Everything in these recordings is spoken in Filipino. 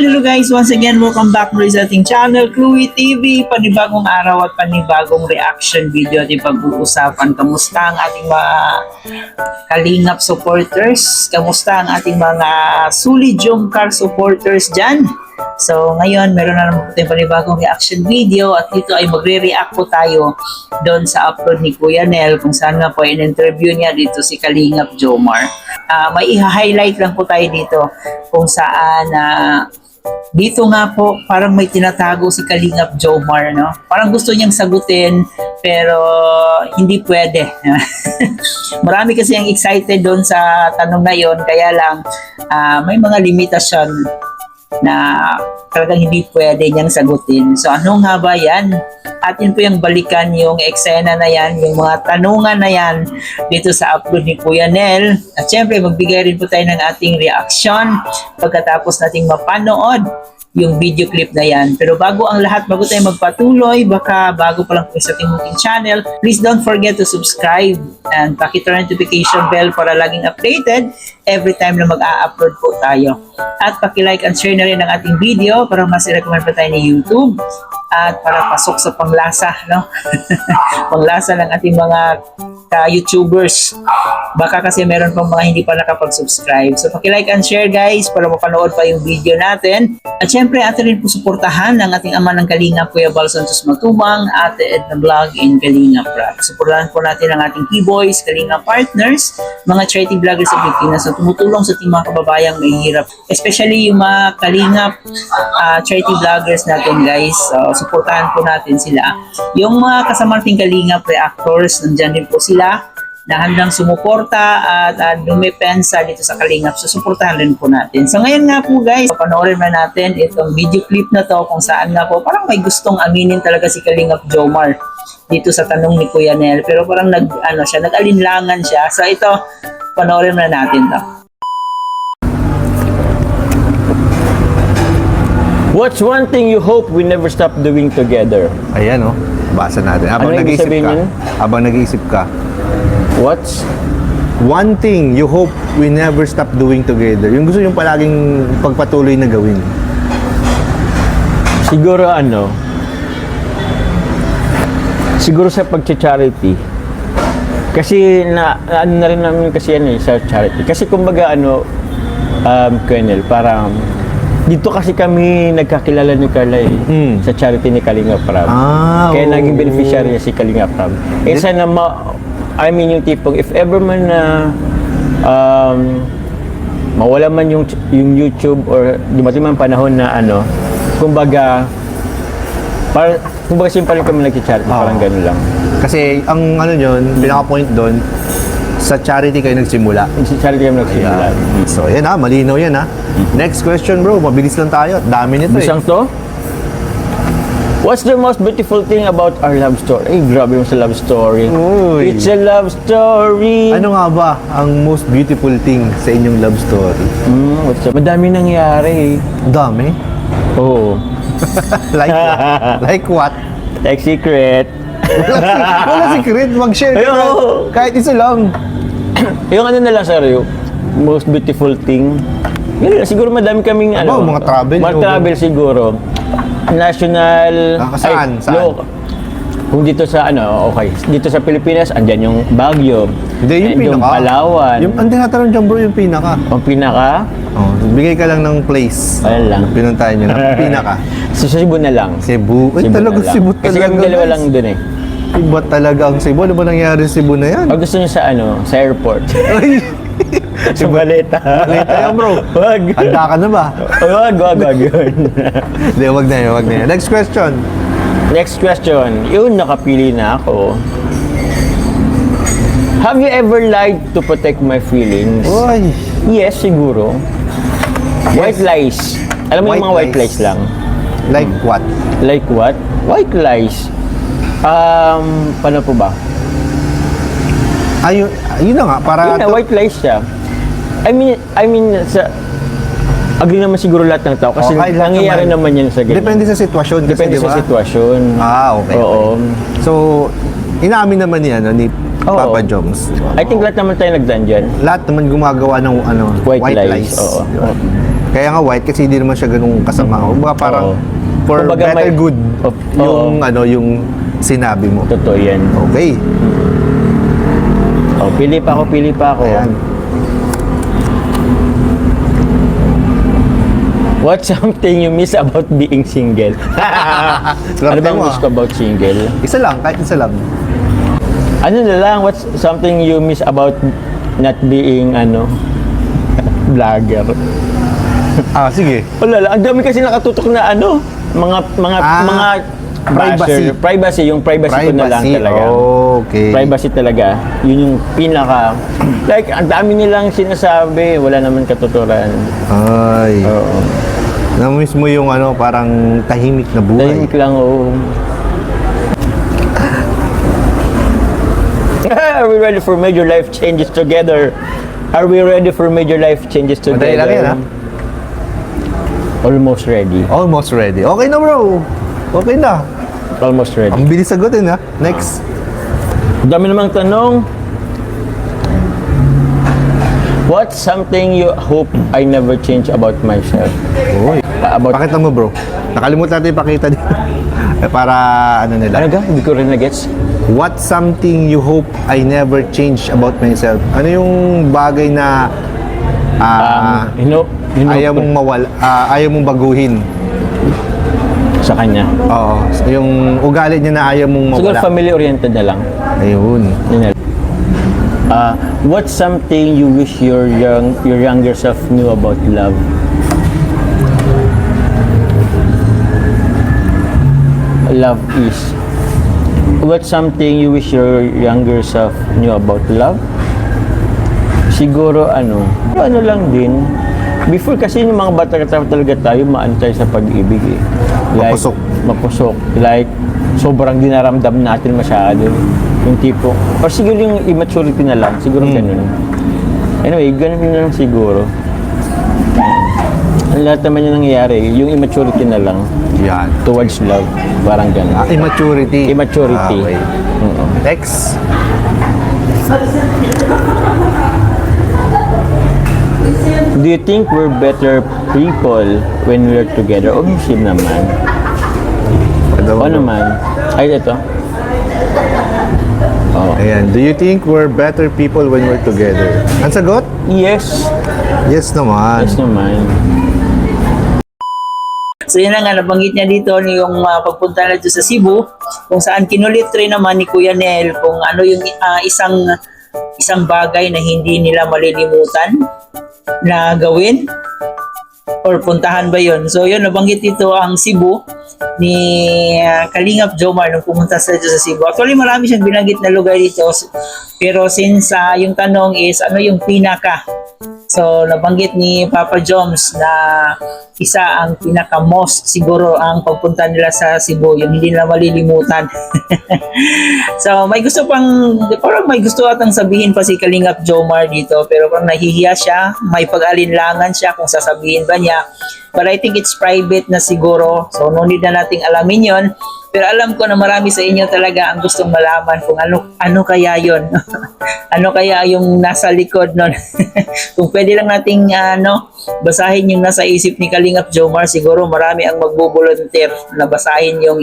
Hello guys, once again, welcome back muli sa ating channel, Chloe TV. Panibagong araw at panibagong reaction video ating pag-uusapan. Kamusta ang ating mga Kalingap supporters? Kamusta ang ating mga Sully Jomcar supporters dyan? So ngayon, meron na naman po tayong panibagong reaction video at dito ay magre-react po tayo doon sa upload ni Kuya Nel kung saan nga po in-interview niya dito si Kalingap Jomar. May i-highlight lang po tayo dito kung saan dito nga po parang may tinatago si Kalingap Jomar, no? Parang gusto niyang sagutin pero hindi pwede. Marami kasi ang excited doon sa tanong na yon, kaya lang may mga limitasyon na talagang hindi pwede niyang sagutin. So ano nga ba yan? Atin po yung balikan yung eksena na yan, yung mga tanungan na yan dito sa upload ni Kuya Nel. At syempre magbigay rin po tayo ng ating reaction pagkatapos nating mapanood yung video clip na yan. Pero bago ang lahat, bago tayo magpatuloy, baka bago pa lang po sa ating munting channel, please don't forget to subscribe and pakita notification bell para laging updated every time na mag-a-upload po tayo. At paki-like and share na rin ang ating video para mas i-recommend pa tayo ni YouTube at para pasok sa panglasa, no? Panglasa ng ating mga YouTubers. Baka kasi meron pang mga hindi pa nakapag-subscribe. So paki-like and share guys para mapanood pa yung video natin. At syempre atin rin po suportahan ng ating ama ng Kalingap, Kuya Bal Santos Matubang, Ate Edna Vlog in Kalingap Rap. Suportahan po natin ang ating key-boys, Kalingap partners, mga charity vloggers sa Pilipinas na tumutulong sa ating mga kababayang mahihirap. Especially yung mga Kalingap charity vloggers natin guys. So suportahan po natin sila. Yung mga kasama nating Kalingap reactors, nandyan din po sila na handang sumuporta at dumepensa dito sa Kalingap. So, suportahan rin po natin. So, ngayon nga po guys, panoorin na natin itong video clip na to kung saan nga po parang may gustong aminin talaga si Kalingap Jomar dito sa tanong ni Kuya Nel. Pero parang nag-alinlangan siya. So, ito, panoorin na natin to. What's one thing you hope we never stop doing together? Ayan oh, basa natin. Habang Ano nag-iisip sabihin ka. yun? Habang nag-iisip ka. What's One thing you hope we never stop doing together. Yung gusto yung palaging pagpatuloy na gawin. siguro siguro sa pag-charity. Kasi ano na rin namin kasi yan sa charity. Kasi kumbaga Colonel, parang dito kasi kami nagkakilala ni Carla sa charity ni Kalingap Rab. Kaya naging beneficiary si Kalingap Rab. Eh sana yung tipong if ever man na mawala man yung YouTube or dumating man panahon na kumbaga simple kami nag-charity, parang gano'n lang. Kasi ang pinaka-point doon, sa charity kayo nagsimula. Sa charity kami nagsimula. So, yan malinaw yan Next question bro, mabilis lang tayo. Dami nito Bisang to? What's the most beautiful thing about our love story? Ay, grabe yung sa love story. Uy. It's a love story. Ano nga ba ang most beautiful thing sa inyong love story? Madami nangyari. Dami. Oo. Like what? Like what? Like secret. Wala secret, mag-share ka na. Ayun. Kahit isa lang. Yung na lang, sir, most beautiful thing. Yun lang, siguro madami kaming Mga travel. Mga travel siguro. National. Saan? Local. Kung dito sa dito sa Pilipinas, andyan yung Baguio. Hindi, yung yung pinaka. Palawan. Ang tinatanong dyan bro, yung pinaka. Ang pinaka? Oh, bigay ka lang ng place. Ayan lang. Pinuntahan nyo na. Pinaka. Sa Cebu na lang. Cebu. Ay, talaga na lang. Cebu Kasi talaga. kami dalawa guys. lang dun eh. Iba talaga ang Cebu. Ano ba nangyari sa Cebu na yan? Pag gusto nyo sa airport. Ay, sa Baleta. Baleta yan bro. Wag. Handa ka na ba? Wag yun. Hindi, wag na yan. Next question. Next question. Yun, nakapili na ako. Have you ever lied to protect my feelings? Uy. Yes, siguro. White lies. Alam mo yung mga white lies lang? Like what? Like what? White lies. Paano po ba? Ayun na nga. Para Yun na, white lies siya. I mean, agree naman siguro lahat ng tao kasi Okay, lahat nangyayari naman. naman yan sa ganyan. Depende sa sitwasyon kasi, Depende di ba? sa sitwasyon. Okay. Oo. So, inamin naman ni Oo. Papa Joms. I think lahat naman tayo nagdaan dyan. Lahat naman gumagawa ng White lies. lies. Oo. Di ba? Kaya nga white kasi hindi naman siya ganung kasama. Kumbaga parang Oo. for Kumbaga better may- good yung Oo. yung sinabi mo. Totoo yan. Okay. Oh, pili pa ako. Ayan. What's something you miss about being single? Ano bang mo, miss ko about single? Isa lang, kahit isa lang. Ano na lang, what's something you miss about not being, vlogger? Sige. Wala lang, ang dami kasi nakatutok na mga Privacy. privacy, yung privacy ko na lang talaga. Okay. Privacy talaga, yun yung pinaka, like, ang dami nilang sinasabi, wala naman katuturan. Ay. Oo. Na-miss mo yung parang tahimik na buhay. Tahimik lang, oo. Are we ready for major life changes together? Are we ready for major life changes together? Madali lang yan, ha? Almost ready. Almost ready. Okay na, bro. Okay na. Almost ready. Ang bilis sagutin, ha? Next. Ang dami namang tanong. What's something you hope I never change about myself? Uy. About Pakita mo, bro. Nakalimutan natin ipakita dito. Para nila. ano ga? Hindi ko rin na-gets. What's something you hope I never change about myself? Ano yung bagay na ayaw mong ayaw mong baguhin? Sa kanya. Oo. Yung ugali niya na ayaw mong Siguro mawala. family-oriented na lang. Ayun. Yun na. What's something you wish your younger self knew about love? Love is. What's something you wish your younger self knew about love? Siguro ano lang din. Before kasi yung mga bata talaga tayo, maantay sa pag-ibig eh. Like, Mapusok. Mapusok. Like, sobrang dinaramdam natin masyado. Yung tipo. Or siguro yung immaturity na lang. Siguro ganun. Anyway, ganun na lang siguro. Ang lahat naman yung nangyayari, yung immaturity na lang Yan. towards love. Parang ganun. Immaturity. Immaturity. Okay. Oo. Next. Do you think we're better people when we're together? O same naman. O naman. Ay, ito. Oh. Ayan. Do you think we're better people when we're together? Ang sagot? Yes. Yes naman. Yes naman. So yun na nga, nabanggit niya dito yung pagpunta na dito sa Cebu, kung saan kinulit rin naman ni Kuya Nel kung ano yung isang bagay na hindi nila malilimutan na gawin or puntahan ba yun. So yun, nabanggit dito ang Cebu ni Kalingap Jomar nung pumunta sa Cebu. Actually, marami siyang binanggit na lugar dito. Pero since yung tanong is, ano yung pinaka? So, nabanggit ni Papa Joms na isa ang pinaka-most siguro ang pagpunta nila sa Cebu, yung hindi nila malilimutan. So, may gusto parang may gusto atang sabihin pa si Kalingap Jomar dito, pero parang nahihiya siya, may pag-alinlangan siya kung sasabihin ba niya. But I think it's private na siguro, so no need na nating alamin yon. Pero alam ko na marami sa inyo talaga ang gustong malaman kung ano kaya yon. Ano kaya yung nasa likod nun. Kung pwede lang nating basahin yung nasa isip ni Kalingap Jomar, siguro marami ang magbo-volunteer na basahin yung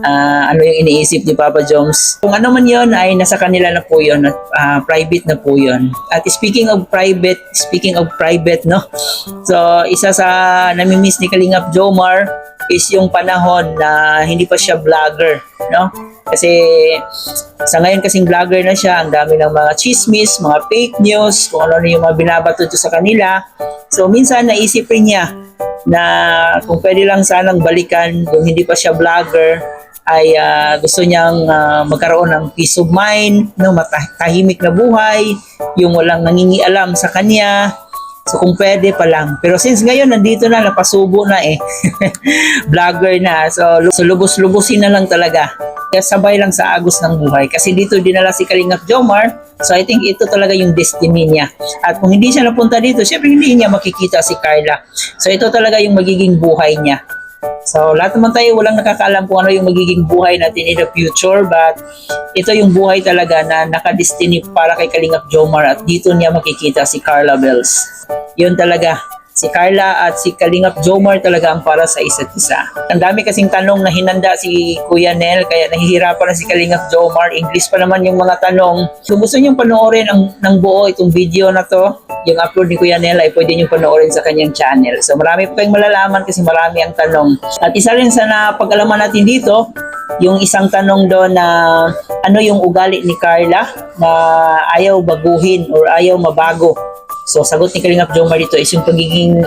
ano yung iniisip ni Papa Joms. Kung ano man yon ay nasa kanila na po yun, private na po yun. At speaking of private, no? So, isa sa namimiss ni Kalingap Jomar is yung panahon na hindi pa siya vlogger, no? Kasi sa ngayon kasing vlogger na siya, ang dami ng mga chismis, mga fake news, kung ano yung mga binabato sa kanila. So minsan naisip rin niya na kung pwede lang sanang balikan yung hindi pa siya vlogger, ay gusto niyang magkaroon ng peace of mind, no, matahimik na buhay, yung walang nangingialam sa kanya. So kung pwede pa lang. Pero since ngayon nandito na, napasubo na eh. Vlogger na. So lubos-lubusin na lang talaga. Kaya sabay lang sa agos ng buhay. Kasi dito dinala si Kalingap Jomar. So I think ito talaga yung destiny niya. At kung hindi siya napunta dito, syempre hindi niya makikita si Carla. So ito talaga yung magiging buhay niya. So lahat naman tayo walang nakakaalam kung ano yung magiging buhay natin in the future, but ito yung buhay talaga na nakadestiny para kay Kalingap Jomar at dito niya makikita si Carla Bells. Yun talaga. Si Carla at si Kalingap Jomar talaga ang para sa isa't isa. Ang dami kasing tanong na hinanda si Kuya Nel, kaya nahihirapan na si Kalingap Jomar. English pa naman yung mga tanong. Kung gusto niyong panoorin ng buo itong video na to, yung upload ni Kuya Nel ay pwede niyong panoorin sa kanyang channel. So marami pa kayong malalaman kasi marami ang tanong. At isa rin sa napag-alaman natin dito, yung isang tanong doon na ano yung ugali ni Carla na ayaw baguhin or ayaw mabago. So sagot ni Kalingap Jomar dito is yung pagiging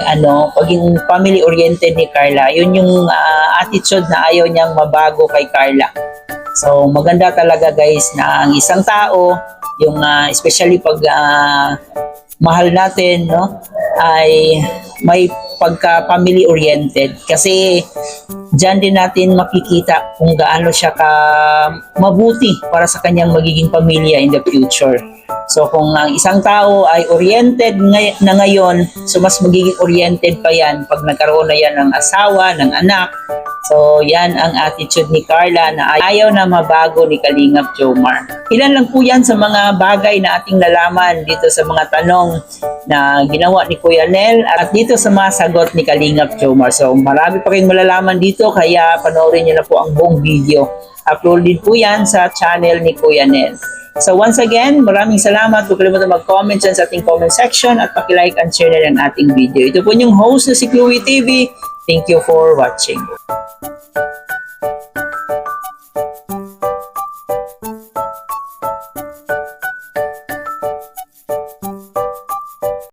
family oriented ni Carla. Yun yung attitude na ayaw niyang mabago kay Carla. So maganda talaga guys na ang isang tao, yung especially pag mahal natin, no, ay may pagka family oriented kasi diyan din natin makikita kung gaano siya ka mabuti para sa kanyang magiging pamilya in the future. So kung ang isang tao ay oriented na ngayon, so mas magiging oriented pa yan pag nagkaroon na yan ng asawa, ng anak. So yan ang attitude ni Carla na ayaw na mabago ni Kalingap Jomar. Ilan lang po yan sa mga bagay na ating nalaman dito sa mga tanong na ginawa ni Kuya Nel at dito sa mga sagot ni Kalingap Jomar. So marami pa kayong malalaman dito kaya panoorin nyo na po ang buong video. Uploaded po yan sa channel ni Kuya Nel. So once again, maraming salamat. Huwag kalimutan mag-comment dyan sa ating comment section at paki-like and share na ang ating video. Ito po yung host na si Chloe TV. Thank you for watching.